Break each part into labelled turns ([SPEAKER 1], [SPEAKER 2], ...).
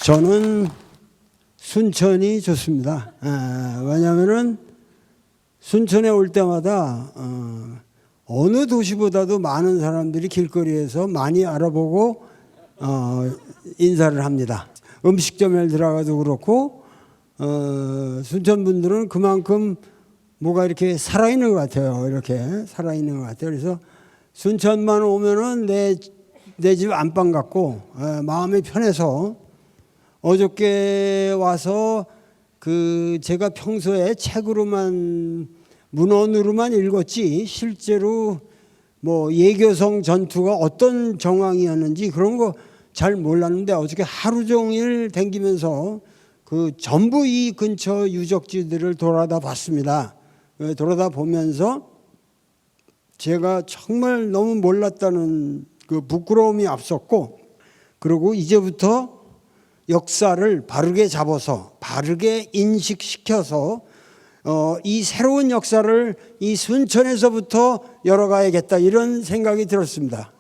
[SPEAKER 1] 저는 순천이 좋습니다. 왜냐하면은 순천에 올 때마다 어느 도시보다도 많은 사람들이 길거리에서 많이 알아보고 인사를 합니다. 음식점에 들어가도 그렇고 순천 분들은 그만큼 뭐가 이렇게 살아있는 것 같아요. 이렇게 살아있는 것 같아요. 그래서 순천만 오면은 내 집 안방 같고 마음이 편해서 어저께 와서 제가 평소에 책으로만 문헌으로만 읽었지 실제로 뭐 예교성 전투가 어떤 정황이었는지 그런 거 잘 몰랐는데 어저께 하루 종일 댕기면서 전부 이 근처 유적지들을 돌아다 봤습니다. 돌아다 보면서 제가 정말 너무 몰랐다는 부끄러움이 앞섰고, 그리고 이제부터 역사를 바르게 잡아서 바르게 인식시켜서 이 새로운 역사를 이 순천에서부터 열어가야겠다 이런 생각이 들었습니다.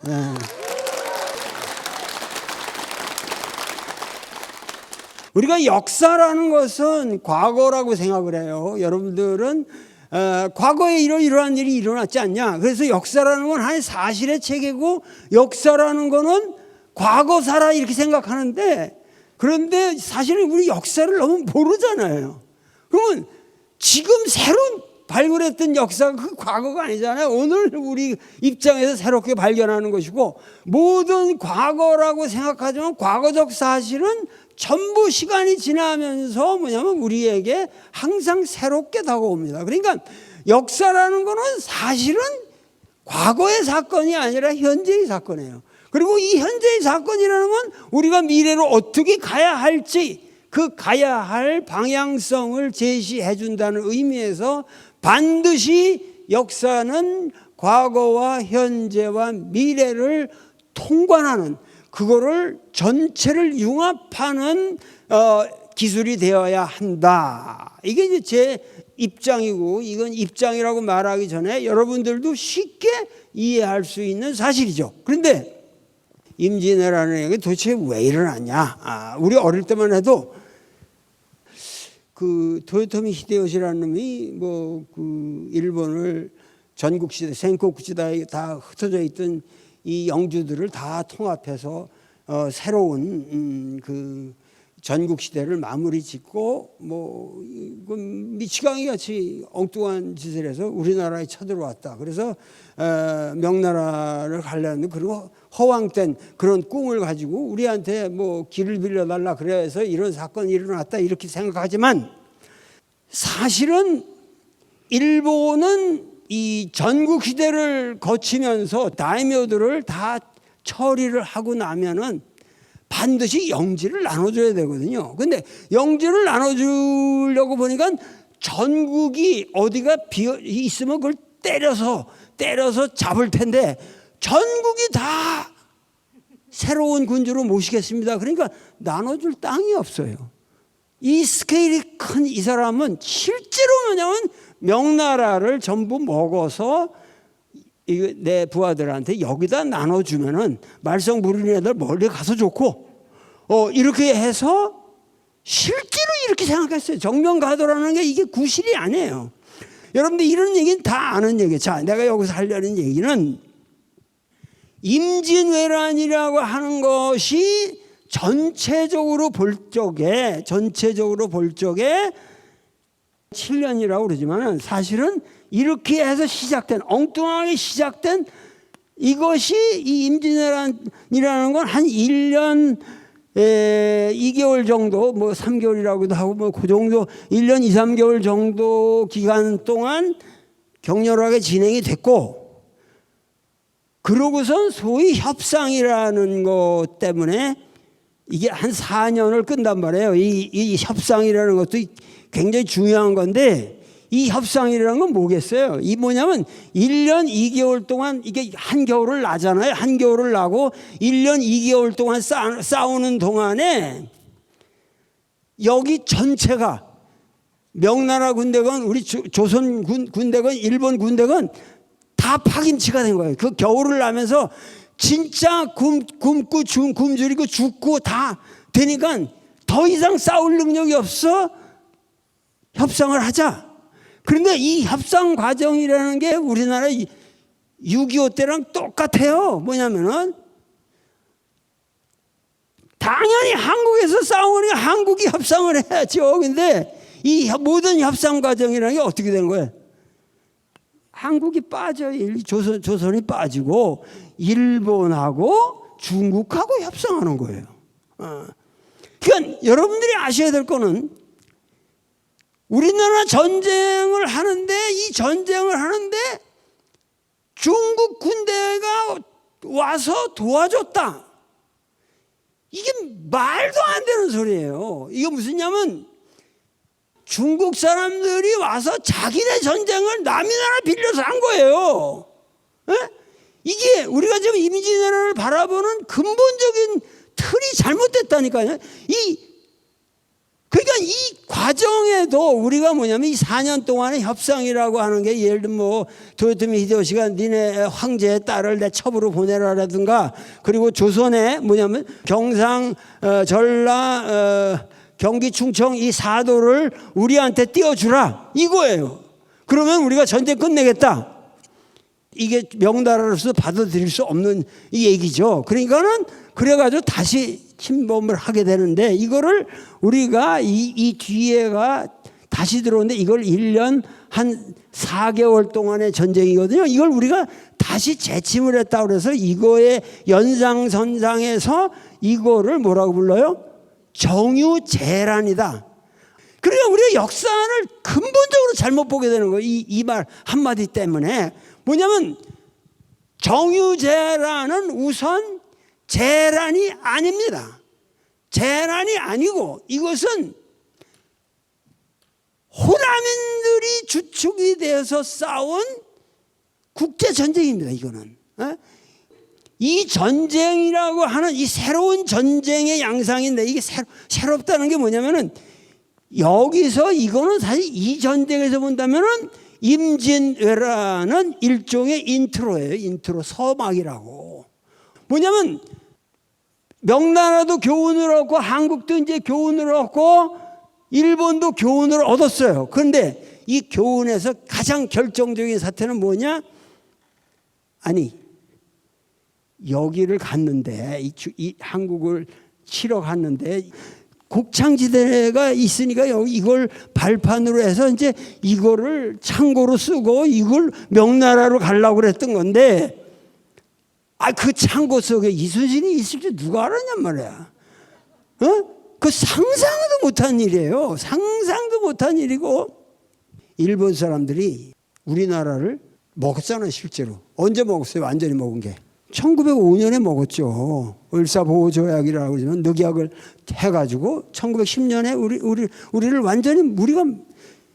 [SPEAKER 1] 우리가 역사라는 것은 과거라고 생각을 해요. 여러분들은 과거에 이러한 일이 일어났지 않냐. 그래서 역사라는 건 하나의 사실의 체계고 역사라는 거는 과거사라 이렇게 생각하는데, 그런데 사실은 우리 역사를 너무 모르잖아요. 그러면 지금 새로 발굴했던 역사가 그 과거가 아니잖아요. 오늘 우리 입장에서 새롭게 발견하는 것이고, 모든 과거라고 생각하지만 과거적 사실은 전부 시간이 지나면서 우리에게 항상 새롭게 다가옵니다. 그러니까 역사라는 거는 사실은 과거의 사건이 아니라 현재의 사건이에요. 그리고 이 현재의 사건이라는 건 우리가 미래로 어떻게 가야 할지 그 가야 할 방향성을 제시해 준다는 의미에서 반드시 역사는 과거와 현재와 미래를 통관하는, 그거를 전체를 융합하는 기술이 되어야 한다. 이게 이제 제 입장이고, 이건 입장이라고 말하기 전에 여러분들도 쉽게 이해할 수 있는 사실이죠. 그런데 임진왜란이라는 게 도대체 왜 일어났냐? 우리 어릴 때만 해도 도요토미 히데요시라는 놈이 일본을 전국시대 생코쿠시다에 다 흩어져 있던 이 영주들을 다 통합해서 새로운 전국 시대를 마무리 짓고 미치광이 같이 엉뚱한 짓을 해서 우리나라에 쳐들어왔다. 그래서 명나라를 가려는 그리고 허황된 그런 꿈을 가지고 우리한테 길을 빌려달라 그래서 이런 사건이 일어났다 이렇게 생각하지만, 사실은 일본은 이 전국 시대를 거치면서 다이묘들을 다 처리를 하고 나면은 반드시 영지를 나눠줘야 되거든요. 근데 영지를 나눠주려고 보니까 전국이 어디가 비어 있으면 그걸 때려서 잡을 텐데 전국이 다 새로운 군주로 모시겠습니다. 그러니까 나눠줄 땅이 없어요. 이 스케일이 큰 이 사람은 실제로 명나라를 전부 먹어서 내 부하들한테 여기다 나눠주면은 말썽 부르는 애들 멀리 가서 좋고, 이렇게 해서 실제로 이렇게 생각했어요. 정명가도라는 게 이게 구실이 아니에요. 여러분들 이런 얘기는 다 아는 얘기예요. 자, 내가 여기서 하려는 얘기는 임진왜란이라고 하는 것이 전체적으로 볼 적에 7년이라고 그러지만 사실은 이렇게 해서 엉뚱하게 시작된 이것이 이 임진왜란이라는 건 한 1년 2개월 정도 3개월이라고도 하고 그 정도 1년 2, 3개월 정도 기간 동안 격렬하게 진행이 됐고, 그러고선 소위 협상이라는 것 때문에 이게 한 4년을 끈단 말이에요. 이 협상이라는 것도 굉장히 중요한 건데, 이 협상이라는 건 뭐겠어요? 이 뭐냐면 1년 2개월 동안 이게 한겨울을 나잖아요. 한겨울을 나고 1년 2개월 동안 싸우는 동안에 여기 전체가 명나라 군대건 우리 조선 군대건 일본 군대건 다 파김치가 된 거예요. 그 겨울을 나면서 진짜 굶고 굶주리고 죽고 다 되니까 더 이상 싸울 능력이 없어. 협상을 하자. 그런데 이 협상 과정이라는 게 우리나라 6.25 때랑 똑같아요. 뭐냐면은 당연히 한국에서 싸우니까 한국이 협상을 해야죠. 근데 이 모든 협상 과정이라는 게 어떻게 되는 거예요? 한국이 빠져요. 조선이 빠지고 일본하고 중국하고 협상하는 거예요. 그러니까 여러분들이 아셔야 될 거는 우리나라 전쟁을 하는데 이 전쟁을 하는데 중국 군대가 와서 도와줬다. 이게 말도 안 되는 소리예요. 이게 무슨냐면 중국 사람들이 와서 자기네 전쟁을 남의 나라 빌려서 한 거예요. 에? 이게 우리가 지금 임진왜란을 바라보는 근본적인 틀이 잘못됐다니까요. 그러니까 이 과정에도 우리가 뭐냐면 이 4년 동안의 협상이라고 하는 게 예를 들면 뭐 도요토미 히데요시가 니네 황제의 딸을 내 첩으로 보내라라든가 그리고 조선에 뭐냐면 경상, 전라, 경기, 충청 이 사도를 우리한테 띄워주라 이거예요. 그러면 우리가 전쟁 끝내겠다. 이게 명나라로서 받아들일 수 없는 이 얘기죠. 그러니까는 그래가지고 다시 침범을 하게 되는데 이거를 우리가 이 뒤에가 다시 들어오는데 이걸 1년 한 4개월 동안의 전쟁이거든요. 이걸 우리가 다시 재침을 했다고 그래서 이거의 연장선상에서 이거를 뭐라고 불러요? 정유재란이다. 그러니까 우리가 역사를 근본적으로 잘못 보게 되는 거예요. 이 말 한마디 때문에. 뭐냐면 정유재란은 우선 재란이 아닙니다. 재란이 아니고 이것은 호남인들이 주축이 되어서 싸운 국제전쟁입니다. 이거는. 이 전쟁이라고 하는 이 새로운 전쟁의 양상인데 이게 새롭다는 게 뭐냐면은 여기서 이거는 사실 이 전쟁에서 본다면은 임진왜란은 일종의 인트로예요. 인트로 서막이라고. 뭐냐면 명나라도 교훈을 얻고 한국도 이제 교훈을 얻고 일본도 교훈을 얻었어요. 그런데 이 교훈에서 가장 결정적인 사태는 뭐냐? 아니 여기를 갔는데 이 한국을 치러 갔는데 곡창지대가 있으니까 이걸 발판으로 해서 이제 이거를 창고로 쓰고 이걸 명나라로 가려고 그랬던 건데 그 창고 속에 이순신이 있을지 누가 알았냔 말이야. 그 상상도 못한 일이에요. 상상도 못한 일이고 일본 사람들이 우리나라를 먹었잖아요. 실제로. 언제 먹었어요? 완전히 먹은 게. 1905년에 먹었죠. 을사보호조약이라고 그러지만 늑약을 해가지고 1910년에 우리를 완전히 우리가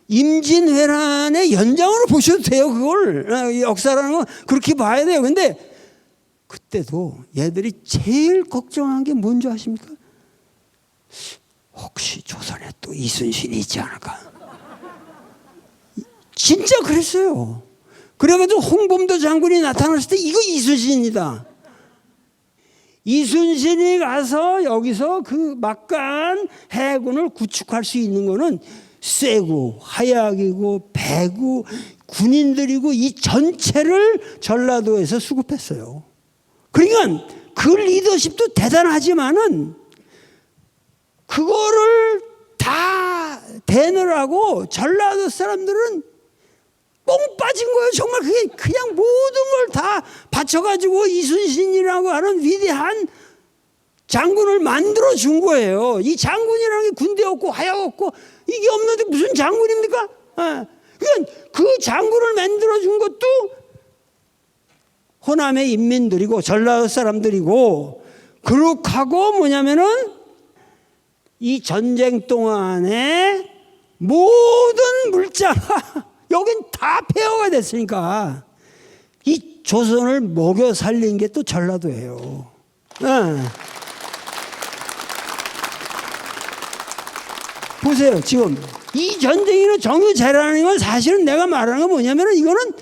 [SPEAKER 1] 임진왜란의 연장으로 보셔도 돼요. 그걸 역사라는 건 그렇게 봐야 돼요. 근데 그때도 얘들이 제일 걱정한 게 뭔지 아십니까? 혹시 조선에 또 이순신이 있지 않을까? 진짜 그랬어요. 그래가지고 홍범도 장군이 나타났을 때 이거 이순신이다. 이순신이 가서 여기서 그 막간 해군을 구축할 수 있는 거는 쇠고 하약이고 배고 군인들이고 이 전체를 전라도에서 수급했어요. 그러니까 그 리더십도 대단하지만은 그거를 다 대느라고 전라도 사람들은 뽕 빠진 거예요. 정말 그게 그냥 모든 걸 다 바쳐가지고 이순신이라고 하는 위대한 장군을 만들어 준 거예요. 이 장군이라는 게 군대 없고 하약 없고 이게 없는데 무슨 장군입니까? 그러니까 그 장군을 만들어 준 것도 호남의 인민들이고 전라도 사람들이고 그렇고 뭐냐면은 이 전쟁 동안에 모든 물자가 여긴 다 폐허가 됐으니까 이 조선을 먹여 살린 게 또 전라도예요. 보세요. 지금 이 전쟁이나 정유재란인 건 사실은 내가 말하는 건 뭐냐면 이거는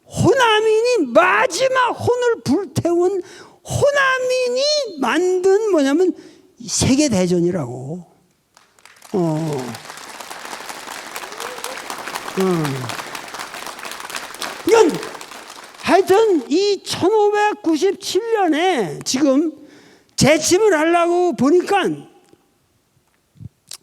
[SPEAKER 1] 호남인이 마지막 혼을 불태운 호남인이 만든 뭐냐면 세계대전이라고. 그러니까 하여튼 이 1597년에 지금 재침을 하려고 보니까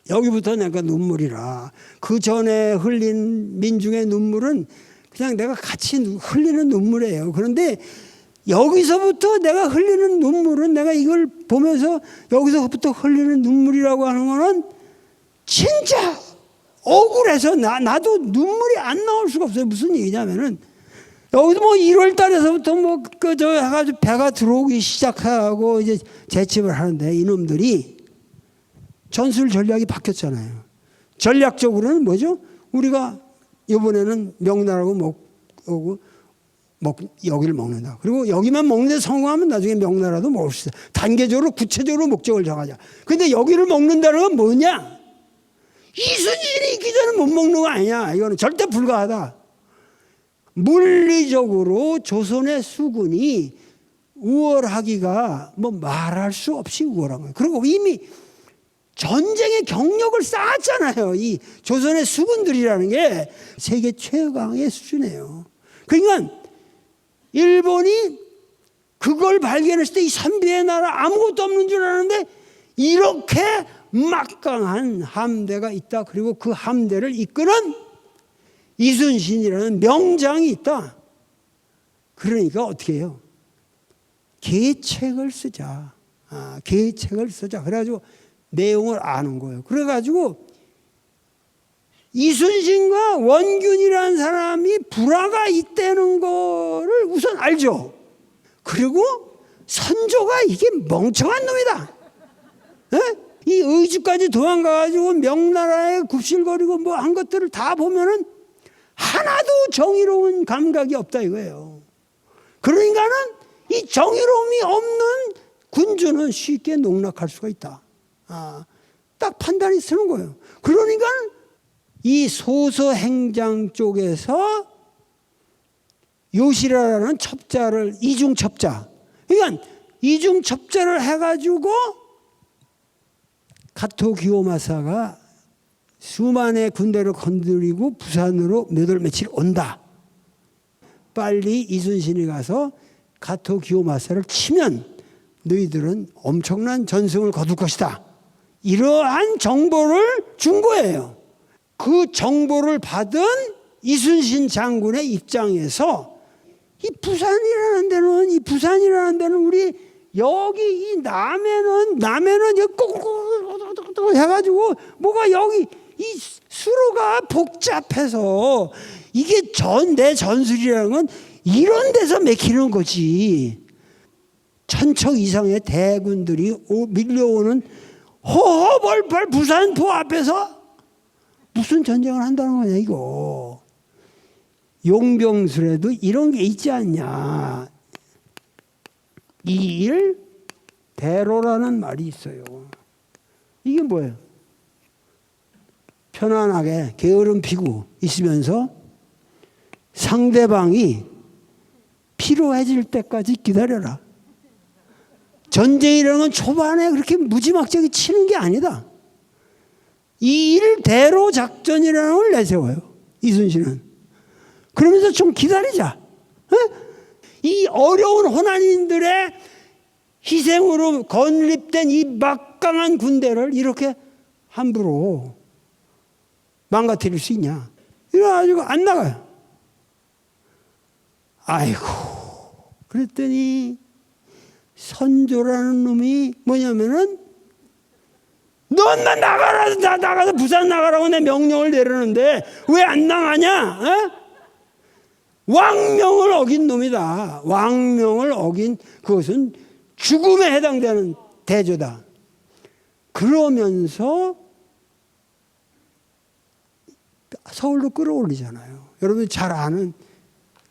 [SPEAKER 1] 여기부터 내가 눈물이라. 그 전에 흘린 민중의 눈물은 그냥 내가 같이 흘리는 눈물이에요. 그런데 여기서부터 내가 흘리는 눈물은, 내가 이걸 보면서 여기서부터 흘리는 눈물이라고 하는 거는 진짜 억울해서 나도 눈물이 안 나올 수가 없어요. 무슨 얘기냐면은 여기도 뭐 1월 달에서부터 뭐 그저 해가지고 배가 들어오기 시작하고 이제 재침을 하는데 이놈들이 전술 전략이 바뀌었잖아요. 전략적으로는 뭐죠? 우리가 이번에는 명나라고 먹고 여기를 먹는다. 그리고 여기만 먹는데 성공하면 나중에 명나라도 먹을 수 있어. 단계적으로 구체적으로 목적을 정하자. 근데 여기를 먹는다는 건 뭐냐? 이순신이 있기 전에 못 먹는 거 아니야. 이거는 절대 불가하다. 물리적으로 조선의 수군이 우월하기가 뭐 말할 수 없이 우월한 거예요. 그리고 이미 전쟁의 경력을 쌓았잖아요. 이 조선의 수군들이라는 게 세계 최강의 수준이에요. 그러니까 일본이 그걸 발견했을 때 이 선비의 나라 아무것도 없는 줄 알았는데 이렇게 막강한 함대가 있다. 그리고 그 함대를 이끄는 이순신이라는 명장이 있다. 그러니까 어떻게 해요? 계책을 쓰자. 계책을 쓰자. 그래가지고 내용을 아는 거예요. 그래가지고 이순신과 원균이라는 사람이 불화가 있다는 거를 우선 알죠. 그리고 선조가 이게 멍청한 놈이다. 에? 이 의주까지 도망가가지고 명나라에 굽실거리고 뭐 한 것들을 다 보면은 하나도 정의로운 감각이 없다 이거예요. 그러니까는 이 정의로움이 없는 군주는 쉽게 농락할 수가 있다. 딱 판단이 쓰는 거예요. 그러니까 이 소서행장 쪽에서 요시라라는 첩자를 이중첩자, 그러니까 이중첩자를 해가지고 가토 기요마사가 수만의 군대를 건드리고 부산으로 몇 월 며칠 온다. 빨리 이순신이 가서 가토 기요마사를 치면 너희들은 엄청난 전승을 거둘 것이다. 이러한 정보를 준 거예요. 그 정보를 받은 이순신 장군의 입장에서 이 부산이라는 데는 우리 여기 이 남해는 여기 꼬꼬꼬꼬 해가지고 뭐가 여기 이 수로가 복잡해서 이게 내 전술이라는 건 이런 데서 맥히는 거지. 천척 이상의 대군들이 밀려오는 허허벌벌 부산포 앞에서 무슨 전쟁을 한다는 거냐 이거. 용병술에도 이런 게 있지 않냐. 이일대로라는 말이 있어요. 이게 뭐예요? 편안하게 게으름 피고 있으면서 상대방이 피로해질 때까지 기다려라. 전쟁이라는 건 초반에 그렇게 무지막지하게 치는 게 아니다. 이일대로 작전이라는 걸 내세워요. 이순신은. 그러면서 좀 기다리자. 이 어려운 호난인들의 희생으로 건립된 이 막강한 군대를 이렇게 함부로 망가뜨릴 수 있냐. 이래가지고 안 나가요. 아이고. 그랬더니 선조라는 놈이 뭐냐면은 넌 나가서 부산 나가라고 내 명령을 내리는데 왜 안 나가냐? 왕명을 어긴 놈이다. 왕명을 어긴 그것은 죽음에 해당되는 대조다. 그러면서 서울로 끌어올리잖아요. 여러분 잘 아는.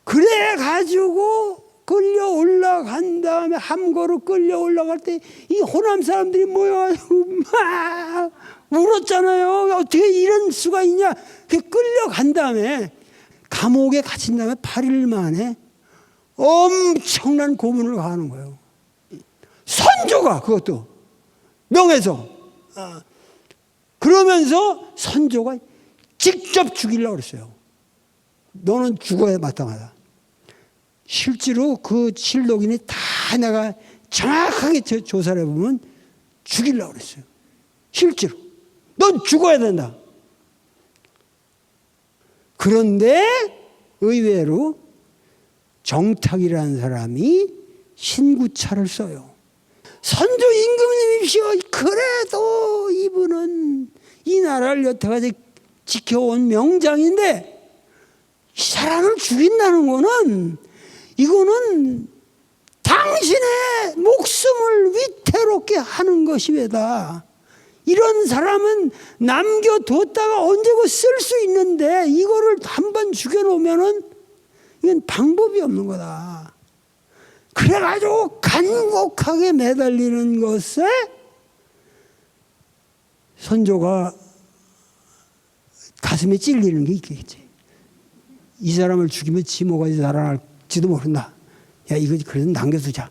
[SPEAKER 1] 그래 가지고 끌려 올라간 다음에 함거로 끌려 올라갈 때 이 호남 사람들이 모여가지고 막 울었잖아요. 어떻게 이런 수가 있냐. 끌려간 다음에 감옥에 갇힌 다음에 8일 만에 엄청난 고문을 가하는 거예요. 선조가 그것도 명해서 그러면서 선조가 직접 죽이려고 그랬어요. 너는 죽어야 마땅하다. 실제로 그 실록인이 다 내가 정확하게 조사를 해보면 죽이려고 그랬어요. 실제로. 넌 죽어야 된다. 그런데 의외로 정탁이라는 사람이 신구차를 써요. 선조 임금님이시여, 그래도 이분은 이 나라를 여태까지 지켜온 명장인데 이 사람을 죽인다는 거는 이거는 당신의 목숨을 위태롭게 하는 것이 왜다. 이런 사람은 남겨뒀다가 언제고 쓸 수 있는데 이거를 한번 죽여놓으면은 이건 방법이 없는 거다. 그래가지고 간곡하게 매달리는 것에 선조가 가슴에 찔리는 게 있겠지. 이 사람을 죽이면 지 뭐가 자라날지도 모른다. 야, 이거 그래도 남겨두자.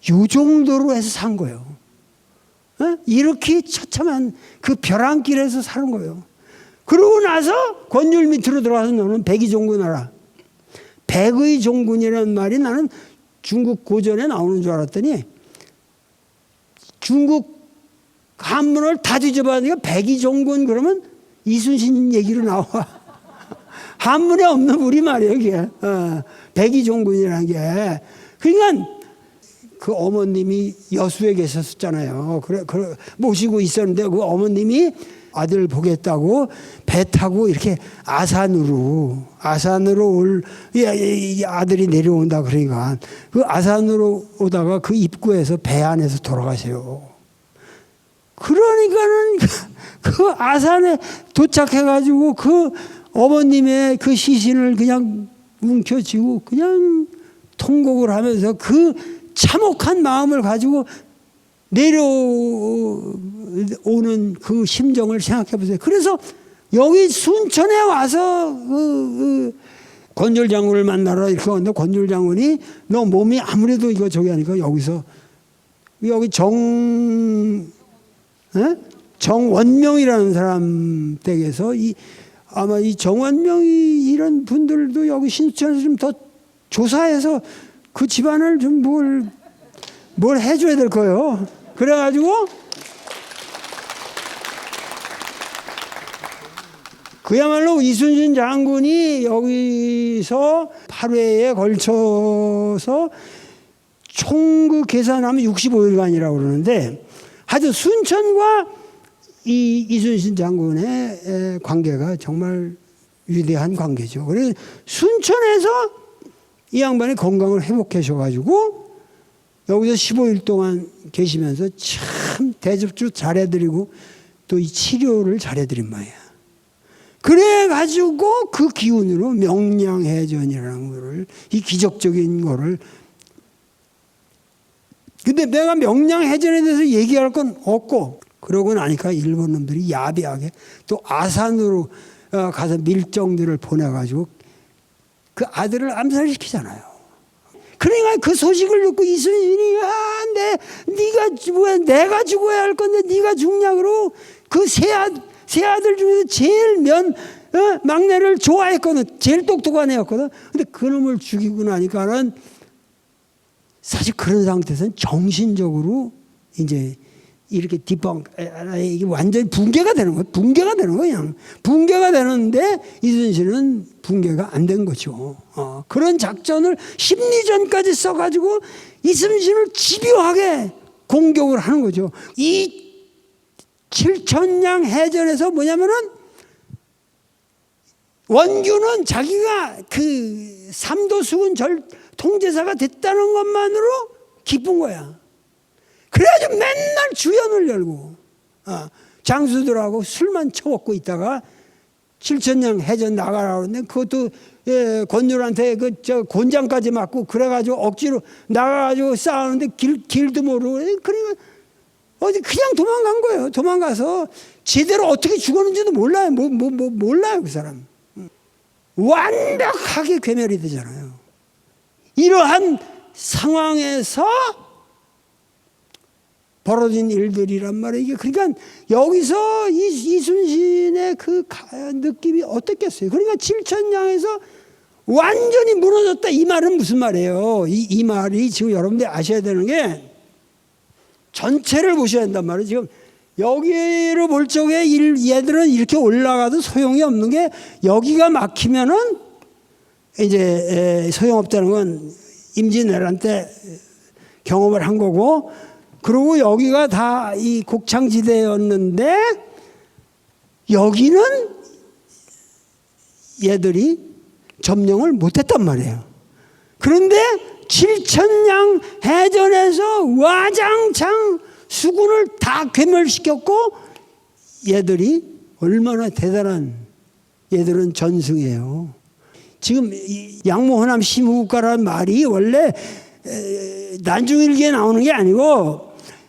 [SPEAKER 1] 이 정도로 해서 산 거예요. 이렇게 처참한 그 벼랑길에서 사는 거예요. 그러고 나서 권율 밑으로 들어가서 너는 백의 종군하라. 백의 종군이라는 말이 나는 중국 고전에 나오는 줄 알았더니 중국 한문을 다 뒤져봤으니까 백의 종군 그러면 이순신 얘기로 나와. 한문에 없는 우리말이에요, 이게. 백의 종군이라는 게. 그러니까 그 어머님이 여수에 계셨잖아요. 그래 모시고 있었는데 그 어머님이 아들 보겠다고 배 타고 이렇게 아산으로 아들이 내려온다 그러니까 그 아산으로 오다가 그 입구에서 배 안에서 돌아가세요. 그러니까는 그 아산에 도착해가지고 그 어머님의 그 시신을 그냥 움켜쥐고 그냥 통곡을 하면서 그 참혹한 마음을 가지고 내려오는 그 심정을 생각해 보세요. 그래서 여기 순천에 와서 권율 장군을 만나러 이렇게 왔는데 권율 장군이 너 몸이 아무래도 이거 저기 하니까 여기서 여기 정원명이라는 사람 댁에서 아마 이 정원명이 이런 분들도 여기 신천에서 좀 더 조사해서 그 집안을 좀 뭘 해줘야 될 거예요. 그래가지고 그야말로 이순신 장군이 여기서 8회에 걸쳐서 총 그 계산하면 65일간이라고 그러는데 하여튼 순천과 이 이순신 장군의 관계가 정말 위대한 관계죠. 그래서 순천에서 이 양반이 건강을 회복하셔가지고 여기서 15일 동안 계시면서 참 대접도 잘해드리고 또 이 치료를 잘해드린 모양이야. 그래가지고 그 기운으로 명량해전이라는 거를 이 기적적인 거를 근데 내가 명량해전에 대해서 얘기할 건 없고 그러고 나니까 일본 놈들이 야비하게 또 아산으로 가서 밀정들을 보내가지고 그 아들을 암살시키잖아요. 그러니까 그 소식을 듣고 이순신이 내가 죽어야 할 건데 네가 죽냐 그러고 그 세 아들 중에서 제일 막내를 좋아했거든. 제일 똑똑한 애였거든. 근데 그놈을 죽이고 나니까는 사실 그런 상태에서는 정신적으로 이제 이렇게 이게 완전히 붕괴가 되는 거예요. 붕괴가 되는 거예요. 그냥 붕괴가 되는데 이순신은 붕괴가 안 된 거죠. 그런 작전을 심리전까지 써가지고 이순신을 집요하게 공격을 하는 거죠. 이 칠천량 해전에서 뭐냐면은 원규는 자기가 그 삼도수군 통제사가 됐다는 것만으로 기쁜 거야. 그래가지고 맨날 주연을 열고 장수들하고 술만 처먹고 있다가 칠천량 해전 나가라고 하는데 그것도 권율한테 곤장까지 맞고 그래가지고 억지로 나가가지고 싸우는데 길도 모르고 그러니까 어디 그냥 도망간 거예요. 도망가서 제대로 어떻게 죽었는지도 몰라요. 몰라요 그 사람. 완벽하게 괴멸이 되잖아요. 이러한 상황에서 벌어진 일들이란 말이에요. 이게 그러니까 여기서 이순신의 그 느낌이 어떻겠어요? 그러니까 7천냥에서 완전히 무너졌다 이 말은 무슨 말이에요? 이 말이 지금 여러분들이 아셔야 되는 게 전체를 보셔야 한단 말이에요. 지금 여기로 볼 적에 얘들은 이렇게 올라가도 소용이 없는 게 여기가 막히면은 이제 소용없다는 건 임진왜란 때 경험을 한 거고, 그리고 여기가 다 이 곡창지대였는데 여기는 얘들이 점령을 못했단 말이에요. 그런데 7천냥 해전에서 와장창 수군을 다 괴멸시켰고 얘들이 얼마나 대단한 얘들은 전승이에요. 지금 양무 호남 심후국가라는 말이 원래 난중일기에 나오는 게 아니고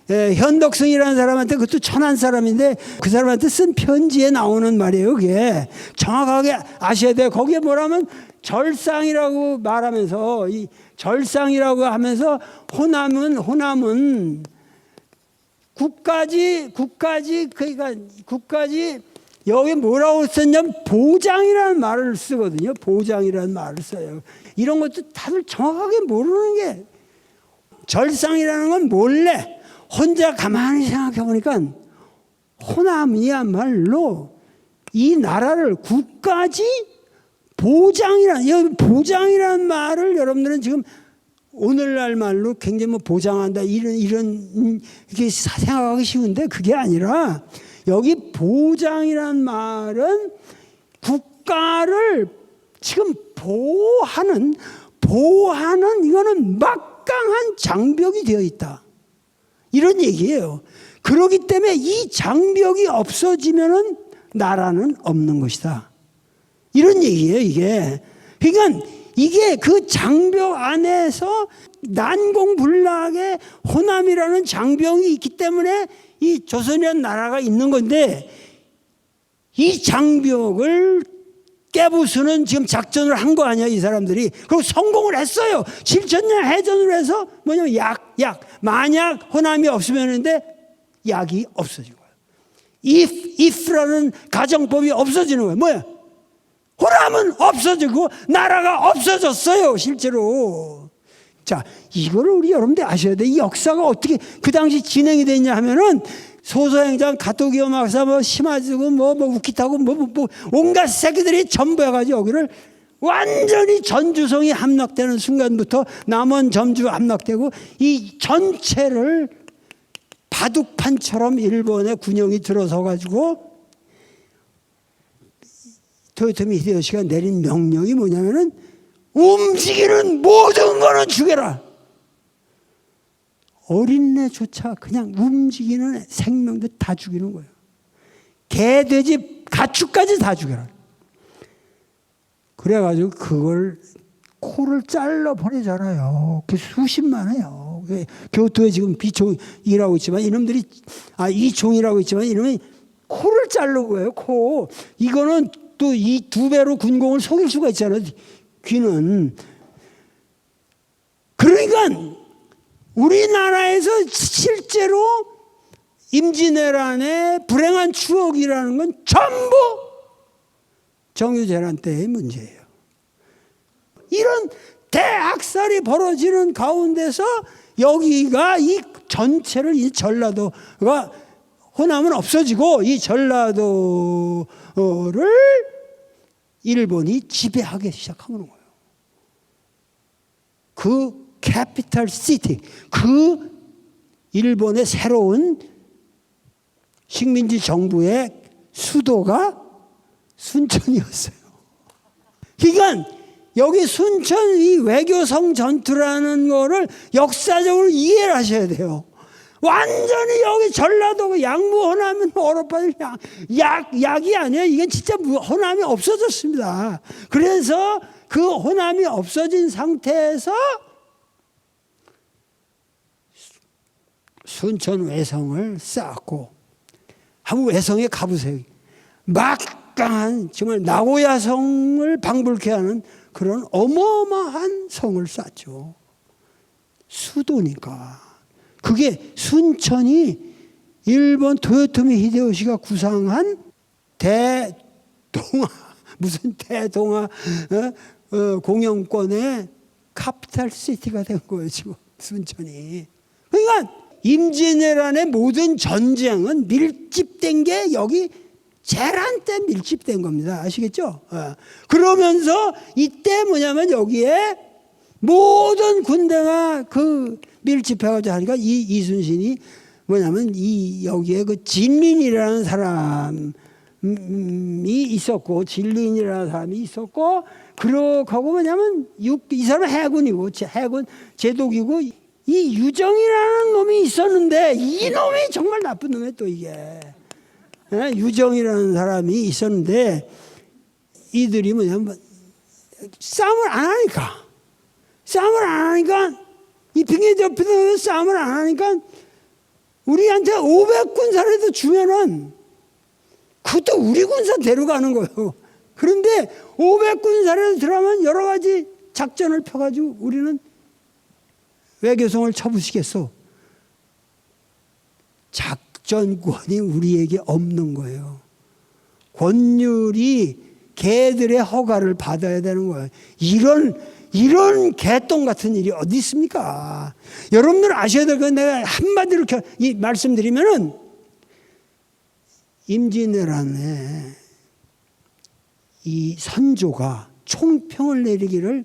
[SPEAKER 1] 현덕승이라는 사람한테, 그것도 천안 사람인데 그 사람한테 쓴 편지에 나오는 말이에요. 그게 정확하게 아셔야 돼요. 거기에 뭐라면 절상이라고 말하면서, 이 절상이라고 하면서 호남은 국가지 그러니까 국가지 여기 뭐라고 썼냐면 보장이라는 말을 쓰거든요. 보장이라는 말을 써요. 이런 것도 다들 정확하게 모르는 게, 절상이라는 건 몰래 혼자 가만히 생각해 보니까 호남이야말로 이 나라를 국가지 보장이라는 말을 여러분들은 지금 오늘날 말로 굉장히 뭐 보장한다 이런 이렇게 생각하기 쉬운데 그게 아니라, 여기 보장이라는 말은 국가를 지금 보호하는 이거는 막강한 장벽이 되어 있다 이런 얘기예요. 그렇기 때문에 이 장벽이 없어지면은 나라는 없는 것이다 이런 얘기예요. 이게 그러니까 이게 그 장벽 안에서 난공불락의 호남이라는 장벽이 있기 때문에 이 조선이라는 나라가 있는 건데, 이 장벽을 깨부수는 지금 작전을 한 거 아니야 이 사람들이. 그리고 성공을 했어요. 7천년 해전으로 해서 뭐냐면 약 만약 호남이 없으면인데 약이 없어진 거예요. if라는 가정법이 없어지는 거예요. 뭐야? 호남은 없어지고 나라가 없어졌어요 실제로. 자, 이거를 우리 여러분들 아셔야 돼. 이 역사가 어떻게 그 당시 진행이 됐냐 하면은 소서행장, 가토기요 막사, 시마즈고 우키타고 온갖 새끼들이 전부 해가지고 여기를 완전히 전주성이 함락되는 순간부터 남원, 점주 함락되고 이 전체를 바둑판처럼 일본의 군용이 들어서 가지고 토요토미 히데요시가 내린 명령이 뭐냐면은 움직이는 모든 거는 죽여라. 어린애조차 그냥 움직이는 생명들 다 죽이는 거예요. 개, 돼지, 가축까지 다 죽여라. 그래가지고 그걸 코를 잘라 보내잖아요. 그 수십만이에요. 교토에 지금 비총이라고 있지만 이놈들이 이총이라고 있지만 이놈이 코를 자르고 거예요. 코. 이거는 또 이 2배로 군공을 속일 수가 있잖아요. 귀는. 그러니까 우리나라에서 실제로 임진왜란의 불행한 추억이라는 건 전부 정유재란 때의 문제예요. 이런 대학살이 벌어지는 가운데서 여기가 이 전체를 이 전라도가 호남은 없어지고 이 전라도를 일본이 지배하기 시작하는 거예요. 그 캐피탈 시티, 그 일본의 새로운 식민지 정부의 수도가 순천이었어요. 그러니까 여기 순천 이 외교성 전투라는 거를 역사적으로 이해를 하셔야 돼요. 완전히 여기 전라도 양무 호남은 어렵다는 약이 아니에요. 이건 진짜 호남이 없어졌습니다. 그래서 그 호남이 없어진 상태에서 순천 외성을 쌓았고, 한번 외성에 가보세요. 막강한 정말 나고야성을 방불케 하는 그런 어마어마한 성을 쌓죠. 수도니까. 그게 순천이 일본 토요토미 히데요시가 구상한 대동아 무슨 대동아 공영권의 카피탈 시티가 된 거예요. 지금 순천이. 그러니까 임진왜란의 모든 전쟁은 밀집된 게 여기 제란 때 밀집된 겁니다. 아시겠죠? 그러면서 이때 뭐냐면 여기에 모든 군대가 그 밀집해가지고 하니까 이순신이 뭐냐면 여기에 그 진린이라는 사람이 있었고, 진린이라는 사람이 있었고, 그러고 뭐냐면 이 사람은 해군이고, 해군 제독이고, 이 유정이라는 놈이 있었는데 이 놈이 정말 나쁜 놈이에요. 또 이게 유정이라는 사람이 있었는데 이들이 뭐냐면 싸움을 안 하니까 이 빙의접히도 싸움을 안 하니까 우리한테 500군사라도 주면은 그것도 우리 군사 데려가는 거예요. 그런데 500군사라도 들어가면 여러 가지 작전을 펴가지고 우리는 외교성을 쳐부시겠어. 작전권이 우리에게 없는 거예요. 권율이 걔들의 허가를 받아야 되는 거예요. 이런 개똥 같은 일이 어디 있습니까? 여러분들 아셔야 될 건 내가 한마디로 말씀드리면은 임진왜란에 이 선조가 총평을 내리기를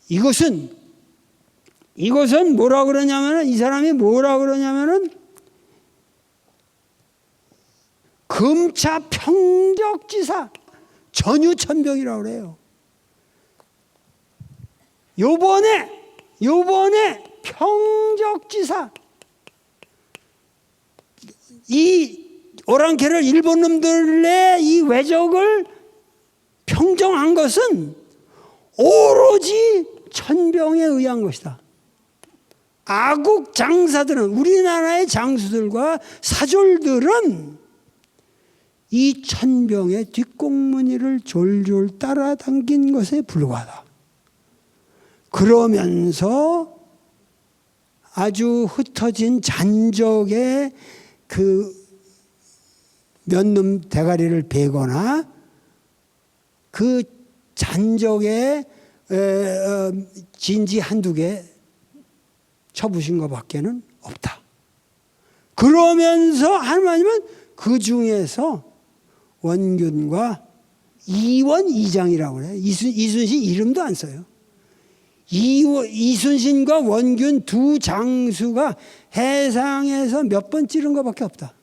[SPEAKER 1] 이것은 뭐라 그러냐면은 이 사람이 뭐라 그러냐면은 금차 평적지사 전유천병이라고 그래요. 요번에 평적지사 이 오랑캐를 일본 놈들의 이 왜적을 평정한 것은 오로지 천병에 의한 것이다. 아국 장사들은 우리나라의 장수들과 사졸들은 이 천병의 뒷공무니를 졸졸 따라당긴 것에 불과하다. 그러면서 아주 흩어진 잔적의 그 몇 놈 대가리를 베거나 그 잔적의 진지 한두 개 쳐부신 것밖에는 없다. 그러면서 하나님은 그 중에서 원균과 이원 이장이라고 그래요. 이순신 이름도 안 써요. 이순신과 원균 두 장수가 해상에서 몇 번 찌른 것밖에 없다.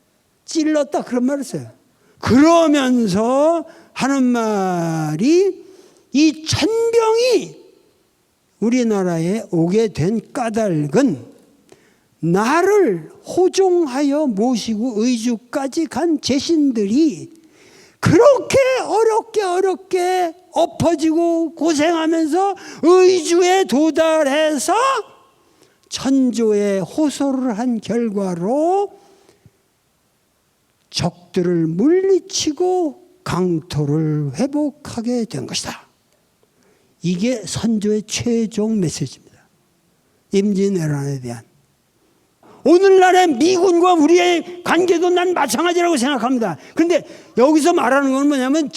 [SPEAKER 1] 찔렀다 그런 말을 써요. 그러면서 하는 말이 이 천병이 우리나라에 오게 된 까닭은 나를 호종하여 모시고 의주까지 간 제신들이 그렇게 어렵게 엎어지고 고생하면서 의주에 도달해서 천조에 호소를 한 결과로 적들을 물리치고 강토를 회복하게 된 것이다. 이게 선조의 최종 메시지입니다. 임진왜란에 대한. 오늘날의 미군과 우리의 관계도 난 마찬가지라고 생각합니다. 그런데 여기서 말하는 건 뭐냐면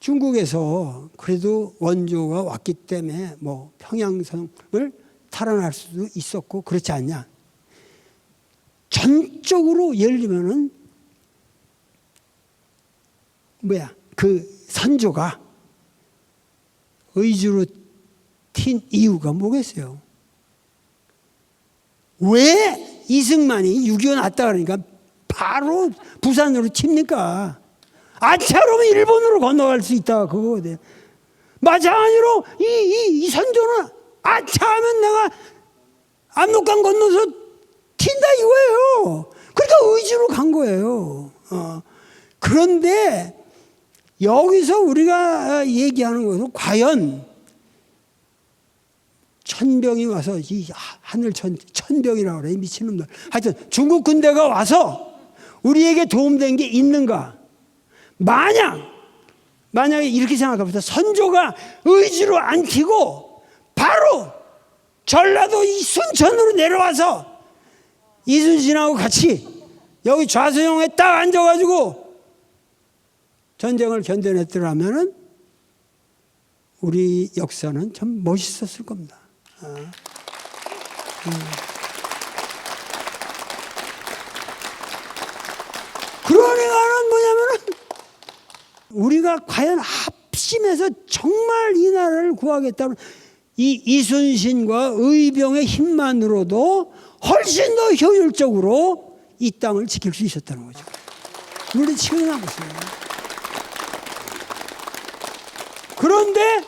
[SPEAKER 1] 중국에서 그래도 원조가 왔기 때문에 뭐 평양성을 탈환할 수도 있었고 그렇지 않냐. 전적으로 예를 들면은 그 선조가 의주로 튄 이유가 뭐겠어요? 왜 이승만이 6.25 났다 그러니까 바로 부산으로 칩니까? 아차로면 일본으로 건너갈 수 있다 그거거든. 마찬가지로 이 선조는 아차하면 내가 압록강 건너서 튄다 이거예요. 그러니까 의주로 간 거예요. 그런데 여기서 우리가 얘기하는 것은 과연 천병이 와서 이 하늘 천병이라고 그래 미친놈들. 하여튼 중국 군대가 와서 우리에게 도움된 게 있는가? 만약에 이렇게 생각합니다. 선조가 의지로 안 튀고 바로 전라도 이 순천으로 내려와서 이순신하고 같이 여기 좌수영에 딱 앉아가지고 전쟁을 견뎌냈더라면은 우리 역사는 참 멋있었을 겁니다. 그러니까는 뭐냐면은 우리가 과연 합심해서 정말 이 나라를 구하겠다면 이 이순신과 의병의 힘만으로도 훨씬 더 효율적으로 이 땅을 지킬 수 있었다는 거죠. 물론 치열한 것입니다. 그런데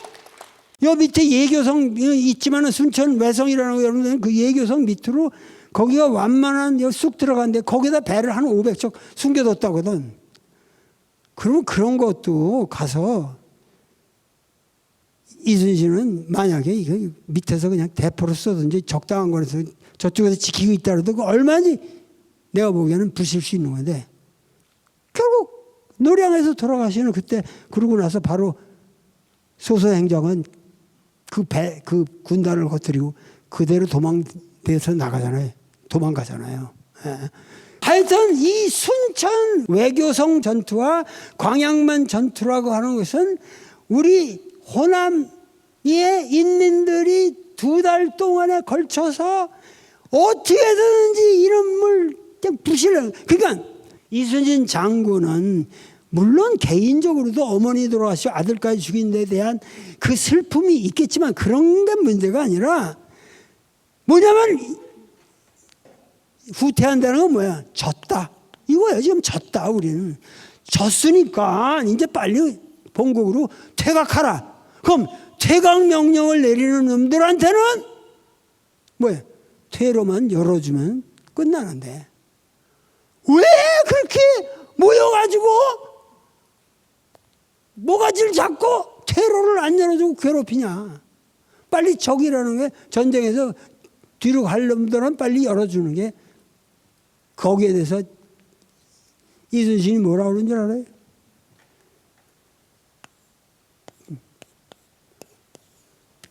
[SPEAKER 1] 요 밑에 예교성 있지만은 순천 외성이라는 거 여러분들 그 예교성 밑으로 거기가 완만한 쑥 들어갔는데 거기다 배를 한 500척 숨겨뒀다거든. 그러면 그런 것도 가서 이순신은 만약에 이거 밑에서 그냥 대포를 쏘든지 적당한 거에서 저쪽에서 지키고 있다 그래도 그 얼마나 내가 보기에는 부실 수 있는 건데 결국 노량에서 돌아가시는 그때 그러고 나서 바로 소서행정은 그 군단을 거스리고 그대로 도망돼서 나가잖아요. 도망가잖아요. 예. 하여튼 이 순천 외교성 전투와 광양만 전투라고 하는 것은 우리 호남의 인민들이 2달 동안에 걸쳐서 어떻게든지 이름을 부실려. 그러니까 이순신 장군은 물론 개인적으로도 어머니 돌아가시고 아들까지 죽인 데 대한 그 슬픔이 있겠지만 그런 게 문제가 아니라 뭐냐면 후퇴한다는 건 뭐야? 졌다. 이거야. 지금 졌다. 우리는. 졌으니까 이제 빨리 본국으로 퇴각하라. 그럼 퇴각 명령을 내리는 놈들한테는 뭐야? 퇴로만 열어주면 끝나는데 왜 그렇게 모여가지고 모가지를 잡고 퇴로를 안 열어주고 괴롭히냐. 빨리 적이라는 게 전쟁에서 뒤로 갈 놈들은 빨리 열어주는 게 거기에 대해서 이순신이 뭐라고 그러는 줄 알아요?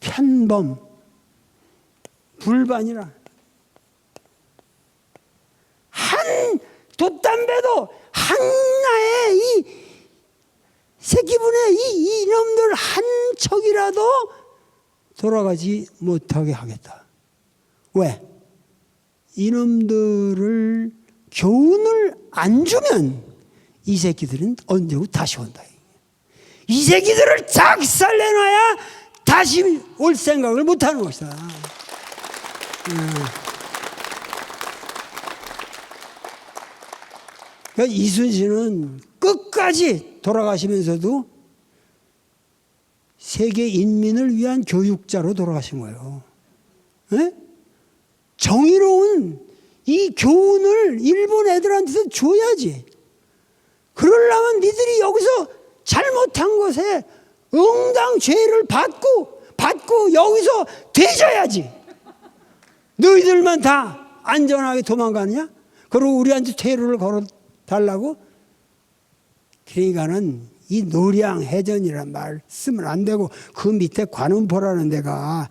[SPEAKER 1] 편범, 불반이라. 한 돛담배도 하나의 이 새끼분의 이놈들 한 척이라도 돌아가지 못하게 하겠다. 왜? 이놈들을 교훈을 안 주면 이 새끼들은 언제고 다시 온다. 이 새끼들을 작살내놔야 다시 올 생각을 못하는 것이다. 그러니까 이순신은 끝까지 돌아가시면서도 세계 인민을 위한 교육자로 돌아가신 거예요. 네? 정의로운 이 교훈을 일본 애들한테도 줘야지. 그러려면 니들이 여기서 잘못한 것에 응당 죄를 받고 여기서 되져야지. 너희들만 다 안전하게 도망가느냐? 그리고 우리한테 퇴로를 걸어달라고? 그러니까는 이 노량해전이란 말 쓰면 안 되고 그 밑에 관음포라는 데가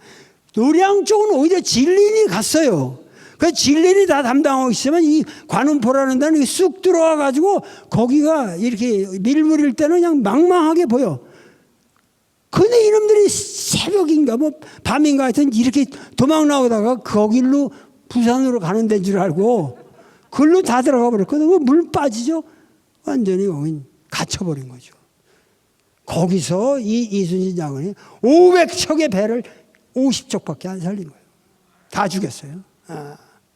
[SPEAKER 1] 노량 쪽은 오히려 진린이 갔어요. 그 진린이 다 담당하고 있으면 이 관음포라는 데는 쑥 들어와 가지고 거기가 이렇게 밀물일 때는 그냥 망망하게 보여. 근데 이놈들이 새벽인가 뭐 밤인가 하여튼 이렇게 도망 나오다가 거길로 부산으로 가는 데인 줄 알고 그걸로 다 들어가 버렸거든. 물 빠지죠. 완전히 거긴 갇혀버린 거죠. 거기서 이 이순신 장군이 500척의 배를 50척밖에 안 살린 거예요. 다 죽였어요.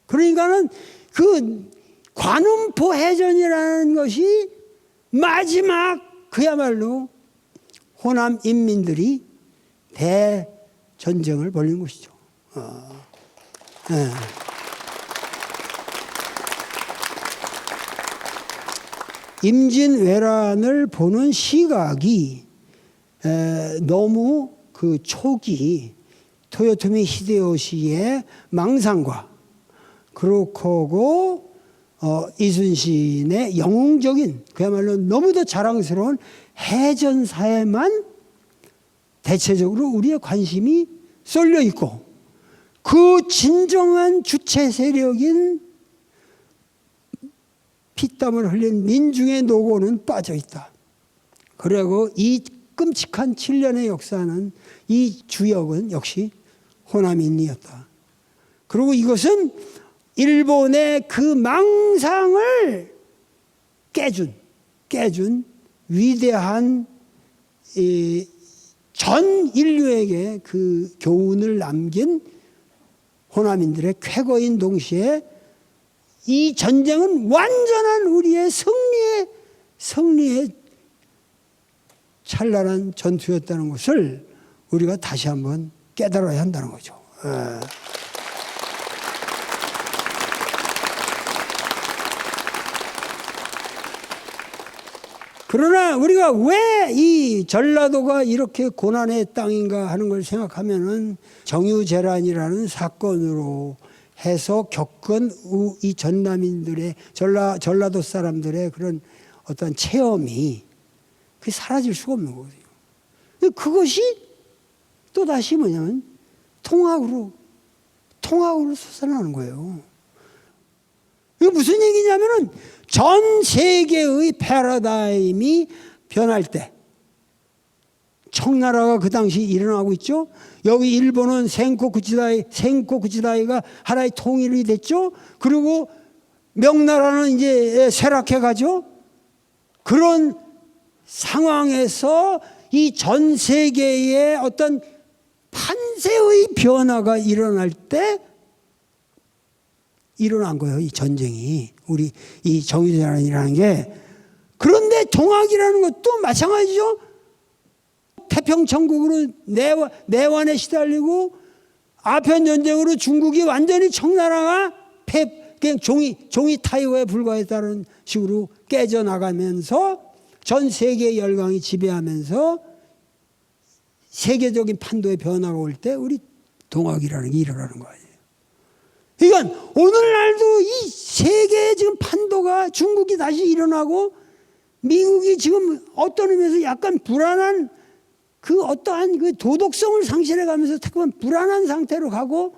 [SPEAKER 1] 그러니까는 그 관음포 해전이라는 것이 마지막 그야말로 호남 인민들이 대전쟁을 벌린 것이죠. 임진왜란을 보는 시각이 너무 그 초기 토요토미 히데요시의 망상과 그렇고 이순신의 영웅적인 그야말로 너무도 자랑스러운 해전사에만 대체적으로 우리의 관심이 쏠려 있고 그 진정한 주체 세력인 피땀을 흘린 민중의 노고는 빠져 있다. 그리고 이 끔찍한 7년의 역사는 이 주역은 역시 호남인이었다. 그리고 이것은 일본의 그 망상을 깨준 위대한 전 인류에게 그 교훈을 남긴 호남인들의 쾌거인 동시에 이 전쟁은 완전한 우리의 승리의 찬란한 전투였다는 것을 우리가 다시 한번 깨달아야 한다는 거죠. 그러나 우리가 왜 이 전라도가 이렇게 고난의 땅인가 하는 걸 생각하면은 정유재란이라는 사건으로 해서 겪은 이 전남인들의 전라도 사람들의 그런 어떤 체험이 그게 사라질 수가 없는 거거든요. 그것이 또 다시 뭐냐면 통학으로 솟아나는 거예요. 이게 무슨 얘기냐면은 전 세계의 패러다임이 변할 때 청나라가 그 당시 일어나고 있죠. 여기 일본은 센코 구치다이가 하나의 통일이 됐죠. 그리고 명나라는 이제 쇠락해 가죠. 그런 상황에서 이 전 세계의 어떤 판세의 변화가 일어날 때 일어난 거예요. 이 전쟁이. 우리 이 정유재란이라는 게. 그런데 동학이라는 것도 마찬가지죠. 태평천국으로 내환에 시달리고 아편전쟁으로 중국이 완전히 청나라가 그냥 종이 타이어에 불과했다는 식으로 깨져나가면서 전 세계 열강이 지배하면서 세계적인 판도의 변화가 올 때 우리 동학이라는 게 일어나는 거 아니에요. 그러니까 오늘날도 이 세계의 지금 판도가 중국이 다시 일어나고 미국이 지금 어떤 의미에서 약간 불안한 그 어떠한 그 도덕성을 상실해 가면서 자꾸만 불안한 상태로 가고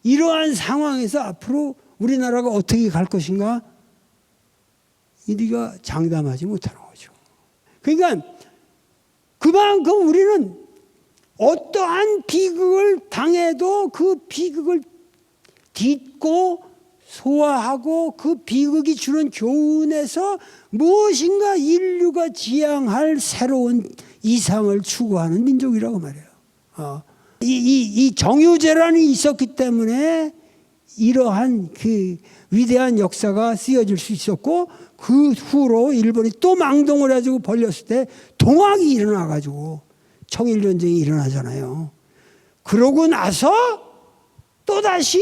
[SPEAKER 1] 이러한 상황에서 앞으로 우리나라가 어떻게 갈 것인가 우리가 장담하지 못하는 거죠. 그러니까 그만큼 우리는 어떠한 비극을 당해도 그 비극을 딛고 소화하고 그 비극이 주는 교훈에서 무엇인가 인류가 지향할 새로운 이상을 추구하는 민족이라고 말해요. 이 정유재란이 있었기 때문에 이러한 그 위대한 역사가 쓰여질 수 있었고 그 후로 일본이 또 망동을 해가지고 벌렸을 때 동학이 일어나가지고 청일전쟁이 일어나잖아요. 그러고 나서 또다시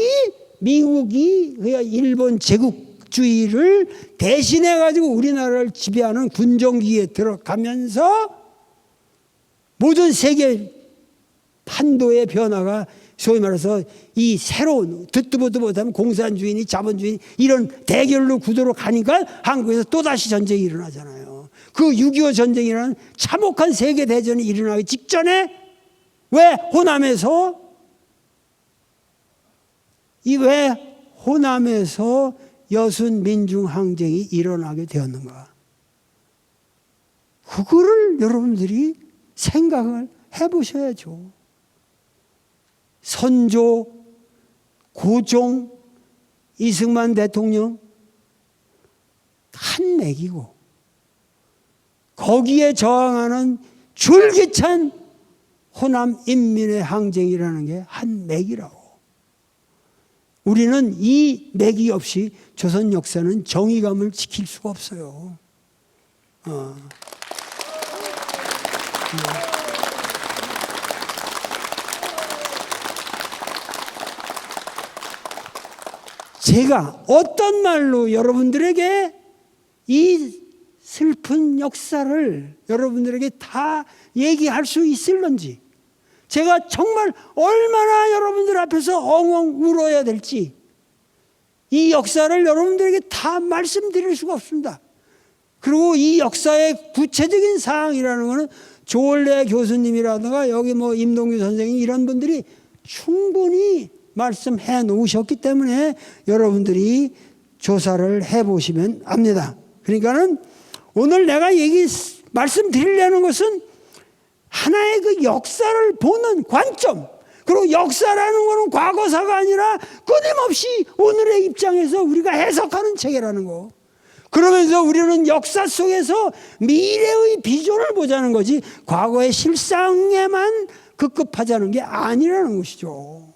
[SPEAKER 1] 미국이 일본 제국주의를 대신해가지고 우리나라를 지배하는 군정기에 들어가면서 모든 세계 판도의 변화가 소위 말해서 이 새로운 듣도 보도 못하면 공산주의니 자본주의니 이런 대결로 구도로 가니까 한국에서 또다시 전쟁이 일어나잖아요. 그 6.25 전쟁이라는 참혹한 세계대전이 일어나기 직전에 왜 호남에서 여순 민중항쟁이 일어나게 되었는가. 그거를 여러분들이 생각을 해보셔야죠. 선조, 고종, 이승만 대통령 한 맥이고 거기에 저항하는 줄기찬 호남 인민의 항쟁이라는 게 한 맥이라고. 우리는 이 맥이 없이 조선 역사는 정의감을 지킬 수가 없어요. 제가 어떤 말로 여러분들에게 이 슬픈 역사를 여러분들에게 다 얘기할 수 있을런지, 제가 정말 얼마나 여러분들 앞에서 엉엉 울어야 될지 이 역사를 여러분들에게 다 말씀드릴 수가 없습니다. 그리고 이 역사의 구체적인 사항이라는 것은 조원래 교수님이라든가 여기 임동규 선생님 이런 분들이 충분히 말씀해 놓으셨기 때문에 여러분들이 조사를 해보시면 압니다. 그러니까는 오늘 내가 말씀드리려는 것은 하나의 그 역사를 보는 관점, 그리고 역사라는 것은 과거사가 아니라 끊임없이 오늘의 입장에서 우리가 해석하는 체계라는 거. 그러면서 우리는 역사 속에서 미래의 비전을 보자는 거지 과거의 실상에만 급급하자는 게 아니라는 것이죠.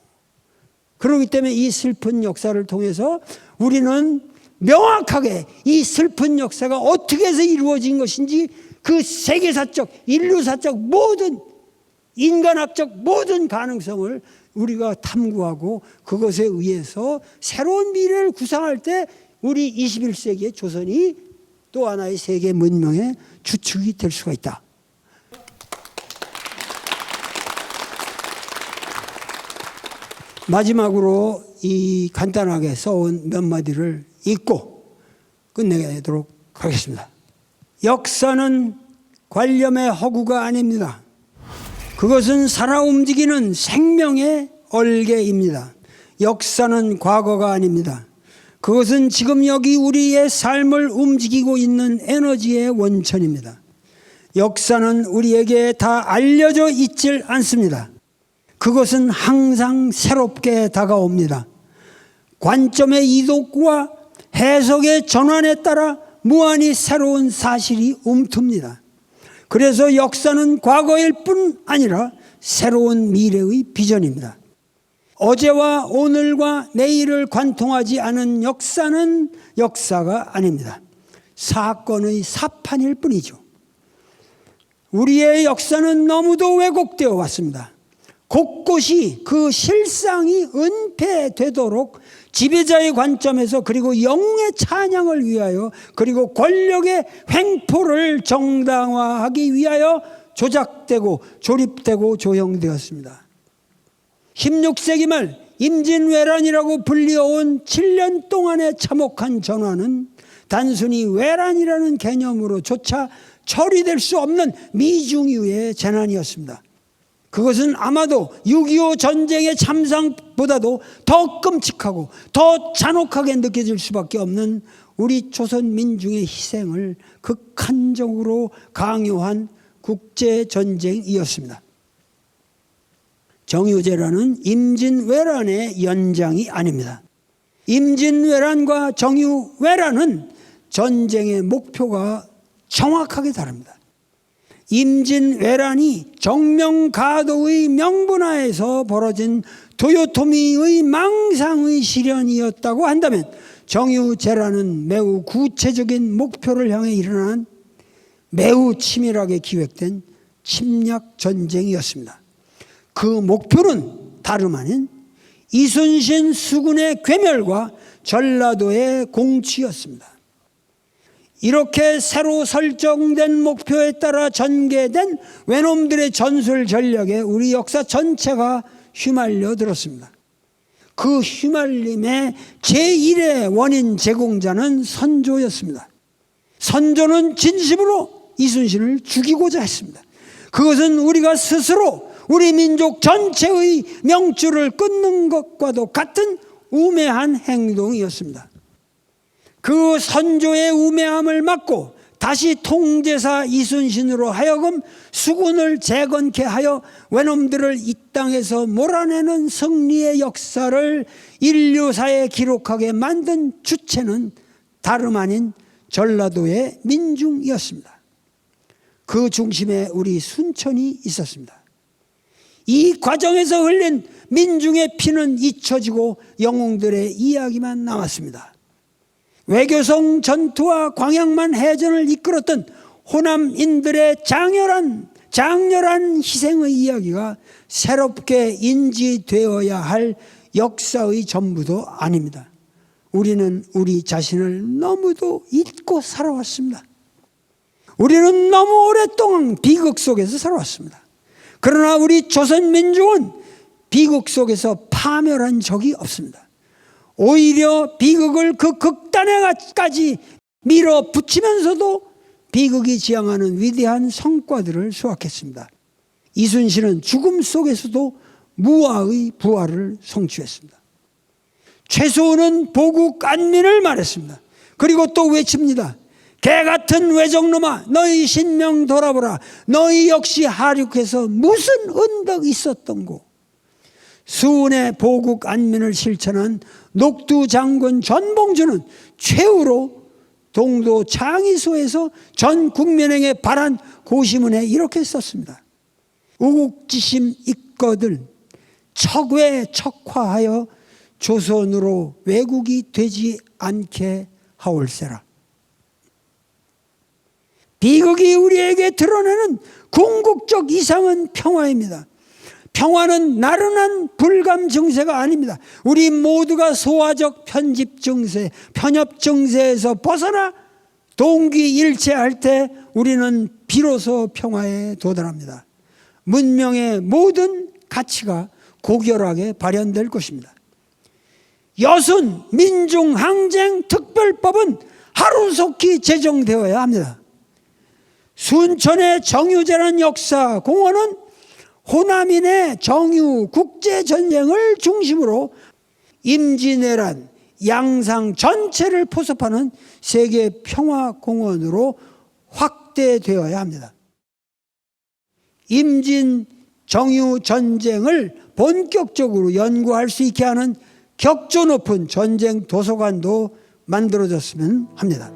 [SPEAKER 1] 그렇기 때문에 이 슬픈 역사를 통해서 우리는 명확하게 이 슬픈 역사가 어떻게 해서 이루어진 것인지 그 세계사적, 인류사적 모든 인간학적 모든 가능성을 우리가 탐구하고 그것에 의해서 새로운 미래를 구상할 때 우리 21세기의 조선이 또 하나의 세계 문명의 주축이 될 수가 있다. 마지막으로 이 간단하게 써온 몇 마디를 읽고 끝내도록 하겠습니다. 역사는 관념의 허구가 아닙니다. 그것은 살아 움직이는 생명의 얼개입니다. 역사는 과거가 아닙니다. 그것은 지금 여기 우리의 삶을 움직이고 있는 에너지의 원천입니다. 역사는 우리에게 다 알려져 있질 않습니다. 그것은 항상 새롭게 다가옵니다. 관점의 이동과 해석의 전환에 따라 무한히 새로운 사실이 움툽니다. 그래서 역사는 과거일 뿐 아니라 새로운 미래의 비전입니다. 어제와 오늘과 내일을 관통하지 않은 역사는 역사가 아닙니다. 사건의 사판일 뿐이죠. 우리의 역사는 너무도 왜곡되어 왔습니다. 곳곳이 그 실상이 은폐되도록 지배자의 관점에서 그리고 영웅의 찬양을 위하여 그리고 권력의 횡포를 정당화하기 위하여 조작되고 조립되고 조형되었습니다. 16세기 말 임진왜란이라고 불리어온 7년 동안의 참혹한 전환은 단순히 왜란이라는 개념으로조차 처리될 수 없는 미중유의 재난이었습니다. 그것은 아마도 6.25 전쟁의 참상보다도 더 끔찍하고 더 잔혹하게 느껴질 수밖에 없는 우리 조선 민중의 희생을 극한적으로 강요한 국제전쟁이었습니다. 정유재란은 임진왜란의 연장이 아닙니다. 임진왜란과 정유왜란은 전쟁의 목표가 정확하게 다릅니다. 임진왜란이 정명가도의 명분하에서 벌어진 도요토미의 망상의 실현이었다고 한다면 정유재란은 매우 구체적인 목표를 향해 일어난 매우 치밀하게 기획된 침략 전쟁이었습니다. 그 목표는 다름 아닌 이순신 수군의 괴멸과 전라도의 공취였습니다. 이렇게 새로 설정된 목표에 따라 전개된 외놈들의 전술 전략에 우리 역사 전체가 휘말려 들었습니다. 그 휘말림의 제1의 원인 제공자는 선조였습니다. 선조는 진심으로 이순신을 죽이고자 했습니다. 그것은 우리가 스스로 우리 민족 전체의 명줄을 끊는 것과도 같은 우매한 행동이었습니다. 그 선조의 우매함을 막고 다시 통제사 이순신으로 하여금 수군을 재건케 하여 외놈들을 이 땅에서 몰아내는 승리의 역사를 인류사에 기록하게 만든 주체는 다름 아닌 전라도의 민중이었습니다. 그 중심에 우리 순천이 있었습니다. 이 과정에서 흘린 민중의 피는 잊혀지고 영웅들의 이야기만 남았습니다. 외교성 전투와 광양만 해전을 이끌었던 호남인들의 장렬한 희생의 이야기가 새롭게 인지되어야 할 역사의 전부도 아닙니다. 우리는 우리 자신을 너무도 잊고 살아왔습니다. 우리는 너무 오랫동안 비극 속에서 살아왔습니다. 그러나 우리 조선민족은 비극 속에서 파멸한 적이 없습니다. 오히려 비극을 그 극단에까지 밀어붙이면서도 비극이 지향하는 위대한 성과들을 수확했습니다. 이순신은 죽음 속에서도 무아의 부활을 성취했습니다. 최수호는 보국 안민을 말했습니다. 그리고 또 외칩니다. 개같은 외적놈아, 너희 신명 돌아보라. 너희 역시 하륙해서 무슨 은덕 있었던고. 수훈의 보국 안민을 실천한 녹두 장군 전봉주는 최후로 동도 장의소에서 전 국민에게 발한 고시문에 이렇게 썼습니다. 우국지심 있거든 척외 척화하여 조선으로 왜국이 되지 않게 하올세라. 비극이 우리에게 드러내는 궁극적 이상은 평화입니다. 평화는 나른한 불감 증세가 아닙니다. 우리 모두가 소화적 편집 증세, 편협 증세에서 벗어나 동기일체할 때 우리는 비로소 평화에 도달합니다. 문명의 모든 가치가 고결하게 발현될 것입니다. 여순 민중항쟁특별법은 하루속히 제정되어야 합니다. 순천의 정유재라는 역사 공원은 호남인의 정유 국제전쟁을 중심으로 임진왜란 양상 전체를 포섭하는 세계 평화공원으로 확대되어야 합니다. 임진 정유 전쟁을 본격적으로 연구할 수 있게 하는 격조 높은 전쟁 도서관도 만들어졌으면 합니다.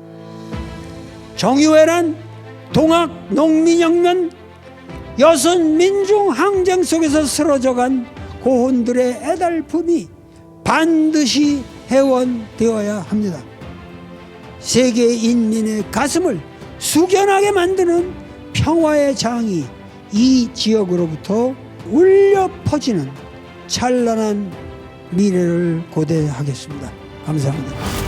[SPEAKER 1] 정유회란, 동학 농민혁명, 여순 민중항쟁 속에서 쓰러져간 고혼들의 애달픔이 반드시 회원되어야 합니다. 세계 인민의 가슴을 숙연하게 만드는 평화의 장이 이 지역으로부터 울려 퍼지는 찬란한 미래를 고대하겠습니다. 감사합니다.